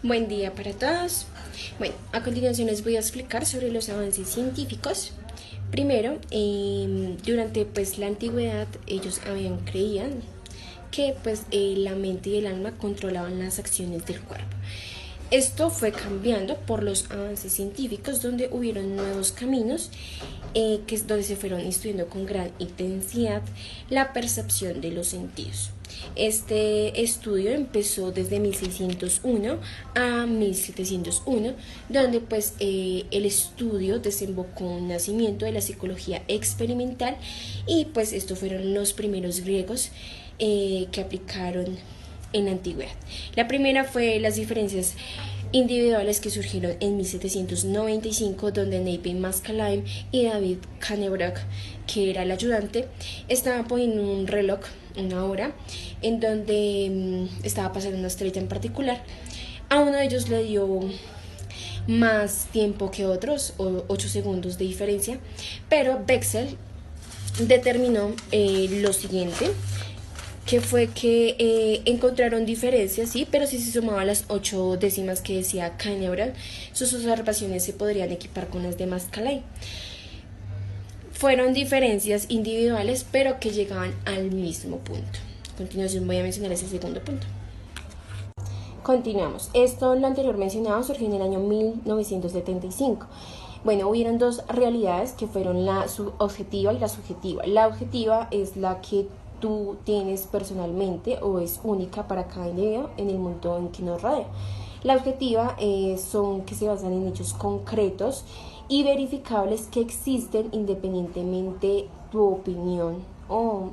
Buen día para todos. Bueno, a continuación les voy a explicar sobre los avances científicos. Primero, durante la antigüedad ellos creían que la mente y el alma controlaban las acciones del cuerpo. Esto fue cambiando por los avances científicos, donde hubieron nuevos caminos, que es donde se fueron estudiando con gran intensidad la percepción de los sentidos. Este estudio empezó desde 1601 a 1701, donde el estudio desembocó en un nacimiento de la psicología experimental, y estos fueron los primeros griegos que aplicaron en la antigüedad. La primera fue las diferencias individuales, que surgieron en 1795, donde Neville Maskelyne y David Canebrook, que era el ayudante, estaban poniendo un reloj, una hora, en donde estaba pasando una estrella en particular. A uno de ellos le dio más tiempo que otros, 8 segundos de diferencia, pero Bexel determinó lo siguiente, que fue que encontraron diferencias, sí, pero si se sumaban las 8 décimas que decía Canebrook, sus observaciones se podrían equipar con las de Maskelyne. Fueron diferencias individuales, pero que llegaban al mismo punto. A continuación voy a mencionar ese segundo punto. Continuamos. Lo anterior mencionado surgió en el año 1975. Bueno, hubieron dos realidades, que fueron la objetiva y la subjetiva. La objetiva es la que tú tienes personalmente, o es única para cada individuo en el mundo en que nos rodea. La objetiva son que se basan en hechos concretos y verificables que existen independientemente tu opinión, o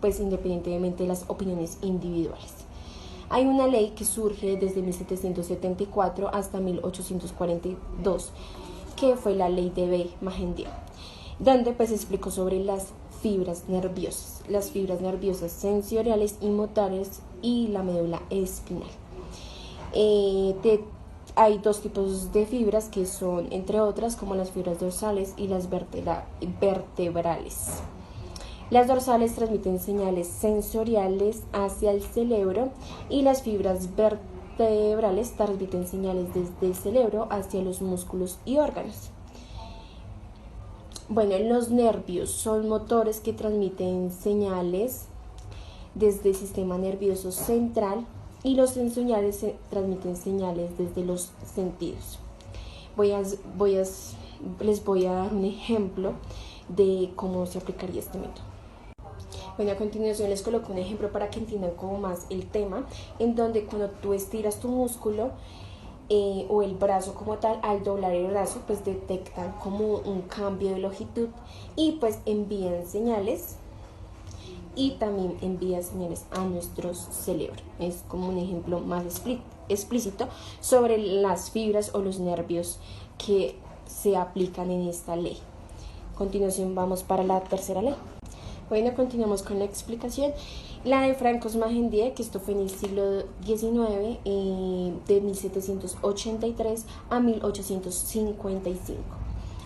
independientemente de las opiniones individuales. Hay una ley que surge desde 1774 hasta 1842, que fue la ley de Bay-Magendie, donde explicó sobre las fibras nerviosas sensoriales y motores y la médula espinal. Hay dos tipos de fibras, que son, entre otras, como las fibras dorsales y las vertebrales. Las dorsales transmiten señales sensoriales hacia el cerebro, y las fibras vertebrales transmiten señales desde el cerebro hacia los músculos y órganos. Bueno, los nervios son motores que transmiten señales desde el sistema nervioso central, y los sensoriales transmiten señales desde los sentidos. Les voy a dar un ejemplo de cómo se aplicaría este método. Bueno, a continuación les coloco un ejemplo para que entiendan como más el tema, en donde cuando tú estiras tu músculo o el brazo como tal, al doblar el brazo detectan como un cambio de longitud, y envían señales, y también envía señales a nuestro cerebro. Es como un ejemplo más explícito sobre las fibras o los nervios que se aplican en esta ley. A continuación vamos para la tercera ley. Bueno, continuamos con la explicación. La de Francos-Magendie, que esto fue en el siglo XIX, de 1783 a 1855.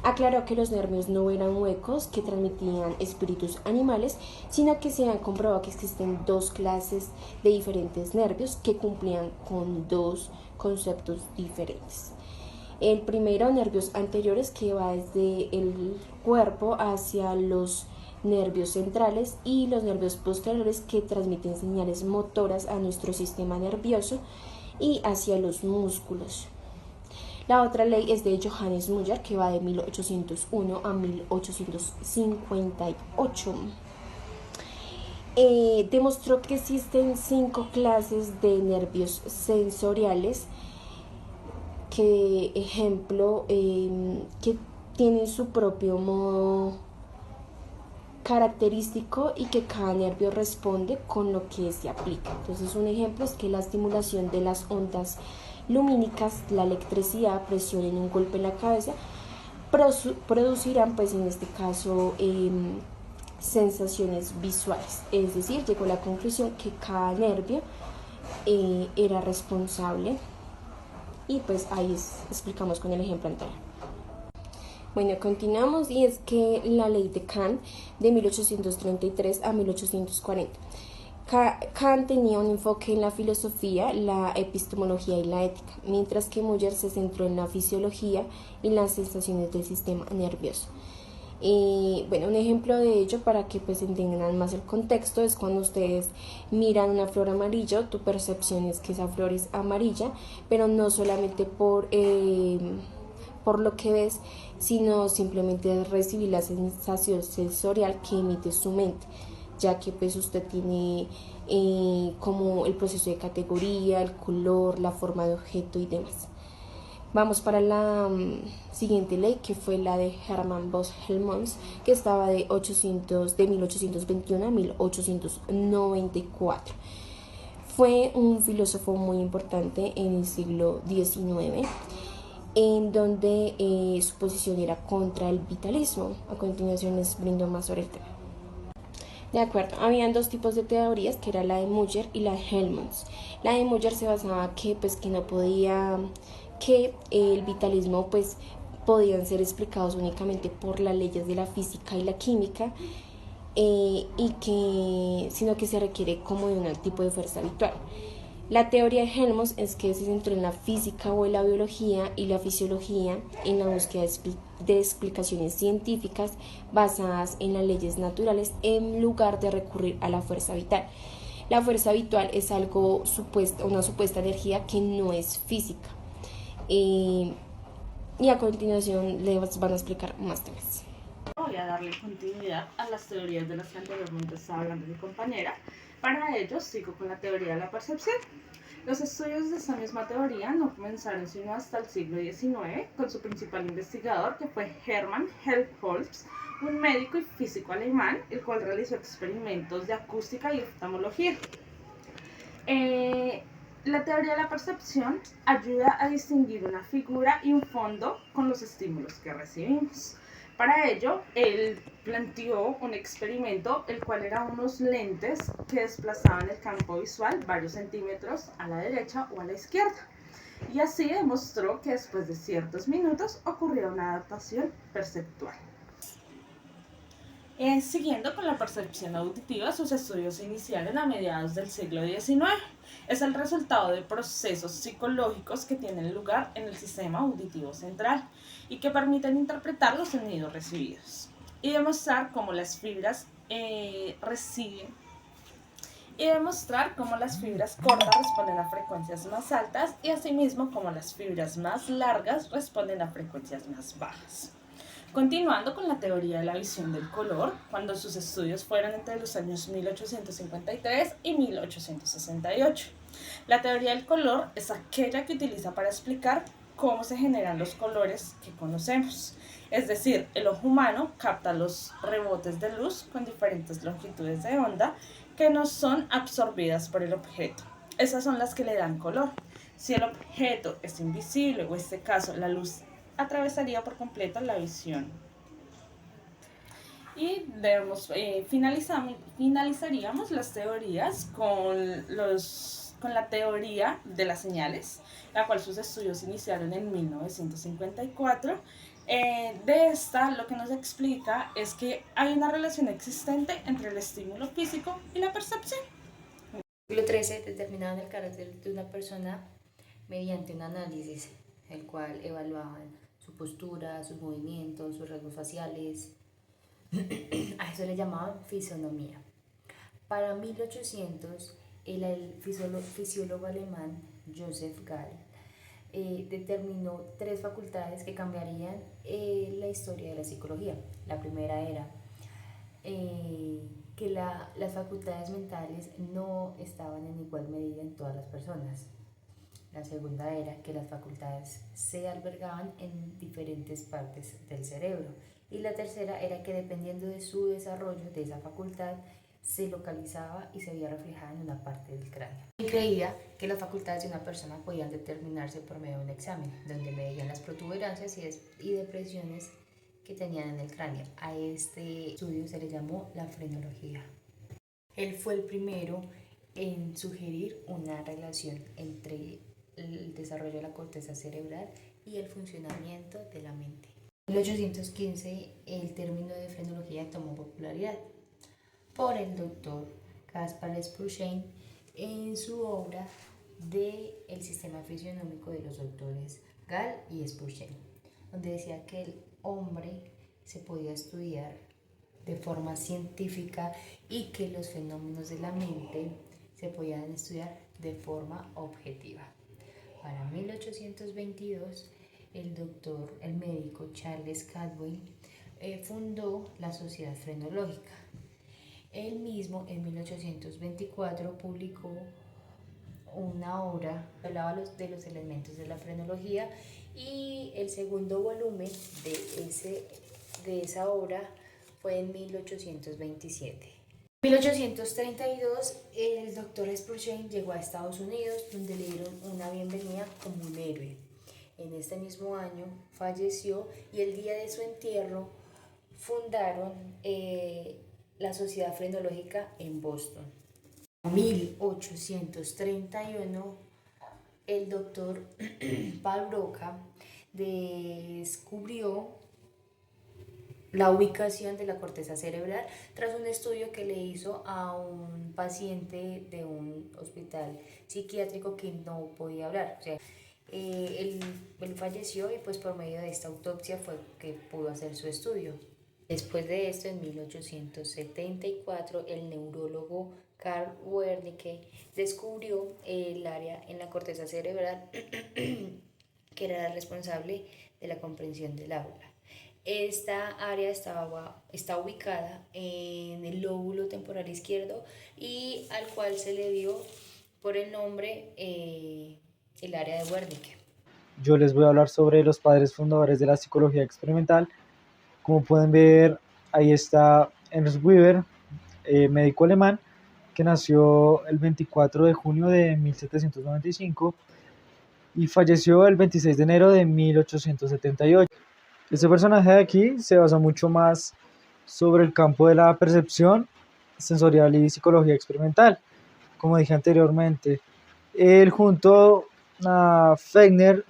Aclaró que los nervios no eran huecos que transmitían espíritus animales, sino que se han comprobado que existen dos clases de diferentes nervios que cumplían con dos conceptos diferentes. El primero, nervios anteriores, que va desde el cuerpo hacia los nervios centrales, y los nervios posteriores, que transmiten señales motoras a nuestro sistema nervioso y hacia los músculos. La otra ley es de Johannes Müller, que va de 1801 a 1858. Demostró que existen 5 clases de nervios sensoriales, que tienen su propio modo característico, y que cada nervio responde con lo que se aplica. Entonces, un ejemplo es que la estimulación de las ondas lumínicas, la electricidad, presión en un golpe en la cabeza, producirán en este caso sensaciones visuales. Es decir, llegó a la conclusión que cada nervio era responsable, y ahí explicamos con el ejemplo anterior. Bueno, continuamos, y es que la ley de Kant de 1833 a 1840. Kant tenía un enfoque en la filosofía, la epistemología y la ética, mientras que Muller se centró en la fisiología y las sensaciones del sistema nervioso. Bueno, un ejemplo de ello para que pues entiendan más el contexto es cuando ustedes miran una flor amarilla, tu percepción es que esa flor es amarilla, pero no solamente por lo que ves, sino simplemente recibir la sensación sensorial que emite su mente, ya que pues usted tiene como el proceso de categoría, el color, la forma de objeto y demás. Vamos para la siguiente ley, que fue la de Hermann von Helmholtz, que estaba de 1821 a 1894. Fue un filósofo muy importante en el siglo XIX, en donde su posición era contra el vitalismo. A continuación les brindo más sobre el tema. De acuerdo, habían dos tipos de teorías, que era la de Muller y la de Helmholtz. La de Muller se basaba que no podía, que el vitalismo pues podían ser explicados únicamente por las leyes de la física y la química, sino que se requiere como de un tipo de fuerza habitual. La teoría de Helmholtz es que se centró en la física o en la biología y la fisiología en la búsqueda de explicaciones científicas basadas en las leyes naturales en lugar de recurrir a la fuerza vital. La fuerza vital es una supuesta energía que no es física. Y a continuación les van a explicar más temas. Voy a darle continuidad a las teorías de las que anteriormente estaba hablando mi compañera. Para ello, sigo con la teoría de la percepción. Los estudios de esta misma teoría no comenzaron sino hasta el siglo XIX, con su principal investigador, que fue Hermann Helmholtz, un médico y físico alemán, el cual realizó experimentos de acústica y oftalmología. La teoría de la percepción ayuda a distinguir una figura y un fondo con los estímulos que recibimos. Para ello, él planteó un experimento, el cual era unos lentes que desplazaban el campo visual varios centímetros a la derecha o a la izquierda. Y así demostró que después de ciertos minutos ocurría una adaptación perceptual. Siguiendo con la percepción auditiva, sus estudios se iniciaron a mediados del siglo XIX. Es el resultado de procesos psicológicos que tienen lugar en el sistema auditivo central y que permiten interpretar los sonidos recibidos y demostrar cómo las fibras cortas responden a frecuencias más altas y asimismo cómo las fibras más largas responden a frecuencias más bajas. Continuando con la teoría de la visión del color, cuando sus estudios fueron entre los años 1853 y 1868. La teoría del color es aquella que utiliza para explicar cómo se generan los colores que conocemos. Es decir, el ojo humano capta los rebotes de luz con diferentes longitudes de onda que no son absorbidas por el objeto. Esas son las que le dan color. Si el objeto es invisible, o en este caso la luz atravesaría por completo la visión. Y finalizaríamos las teorías con la teoría de las señales, la cual sus estudios iniciaron en 1954. De esta, lo que nos explica es que hay una relación existente entre el estímulo físico y la percepción. Artículo 13. Determinaban el carácter de una persona mediante un análisis, el cual evaluaban su postura, sus movimientos, sus rasgos faciales. A eso le llamaban fisonomía. Para 1800, el fisiólogo alemán Joseph Gall determinó tres facultades que cambiarían la historia de la psicología. La primera era que las facultades mentales no estaban en igual medida en todas las personas. La segunda era que las facultades se albergaban en diferentes partes del cerebro. Y la tercera era que dependiendo de su desarrollo de esa facultad, se localizaba y se veía reflejada en una parte del cráneo. Y creía que las facultades de una persona podían determinarse por medio de un examen, donde medían las protuberancias y depresiones que tenían en el cráneo. A este estudio se le llamó la frenología. Él fue el primero en sugerir una relación entre el desarrollo de la corteza cerebral y el funcionamiento de la mente. En 1815 el término de frenología tomó popularidad por el doctor Caspar Spruchain en su obra de El sistema fisionómico de los doctores Gall y Spruchain, donde decía que el hombre se podía estudiar de forma científica y que los fenómenos de la mente se podían estudiar de forma objetiva. Para 1822, el médico Charles Cadwell fundó la Sociedad Frenológica. Él mismo en 1824 publicó una obra que hablaba de los elementos de la frenología, y el segundo volumen de esa obra fue en 1827. En 1832 el doctor Spruchain llegó a Estados Unidos, donde le dieron una bienvenida como un héroe. En este mismo año falleció y el día de su entierro fundaron la Sociedad Frenológica en Boston. En 1831 el doctor Paul Broca descubrió la ubicación de la corteza cerebral tras un estudio que le hizo a un paciente de un hospital psiquiátrico que no podía hablar. O sea, él falleció y pues por medio de esta autopsia fue que pudo hacer su estudio. Después de esto, en 1874, el neurólogo Carl Wernicke descubrió el área en la corteza cerebral que era la responsable de la comprensión del habla. Esta área está ubicada en el lóbulo temporal izquierdo y al cual se le dio por el nombre el área de Wernicke. Yo les voy a hablar sobre los padres fundadores de la psicología experimental. Como pueden ver, ahí está Ernst Weber, médico alemán, que nació el 24 de junio de 1795 y falleció el 26 de enero de 1878. Este personaje de aquí se basa mucho más sobre el campo de la percepción sensorial y psicología experimental, como dije anteriormente. Él junto a Fechner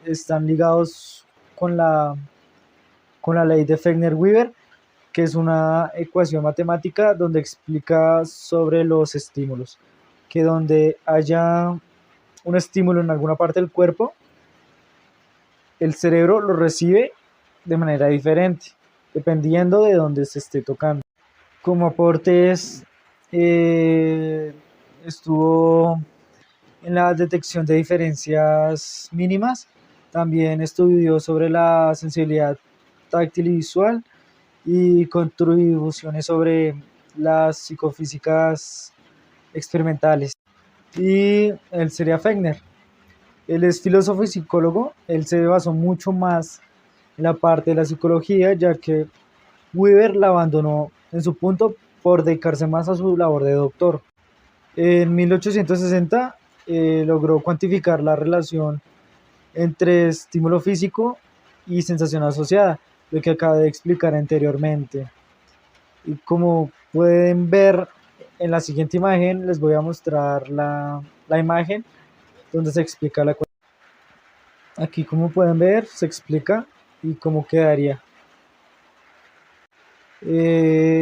están ligados con la ley de Fechner-Weber, que es una ecuación matemática donde explica sobre los estímulos, que donde haya un estímulo en alguna parte del cuerpo, el cerebro lo recibe de manera diferente, dependiendo de dónde se esté tocando. Como aportes, estuvo en la detección de diferencias mínimas, también estudió sobre la sensibilidad táctil y visual y contribuciones sobre las psicofísicas experimentales. Y él sería Fechner. Él es filósofo y psicólogo. Él se basó mucho más en la parte de la psicología, ya que Weber la abandonó en su punto por dedicarse más a su labor de doctor. En 1860 logró cuantificar la relación entre estímulo físico y sensación asociada, lo que acabé de explicar anteriormente. Y como pueden ver en la siguiente imagen, les voy a mostrar la imagen donde se explica la cuestión. Aquí, como pueden ver, se explica y cómo quedaría.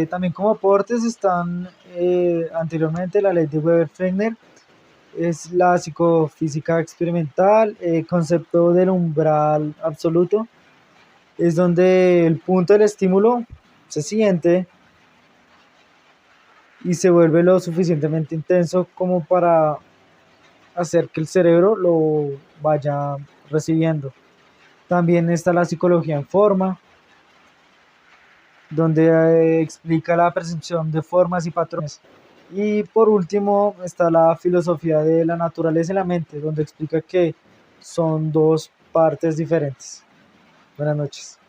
También como aportes están anteriormente la ley de Weber-Fechner, es la psicofísica experimental, concepto del umbral absoluto, es donde el punto del estímulo se siente y se vuelve lo suficientemente intenso como para hacer que el cerebro lo vaya recibiendo. También está la psicología en forma, donde explica la percepción de formas y patrones. Y por último está la filosofía de la naturaleza y la mente, donde explica que son dos partes diferentes. Buenas noches.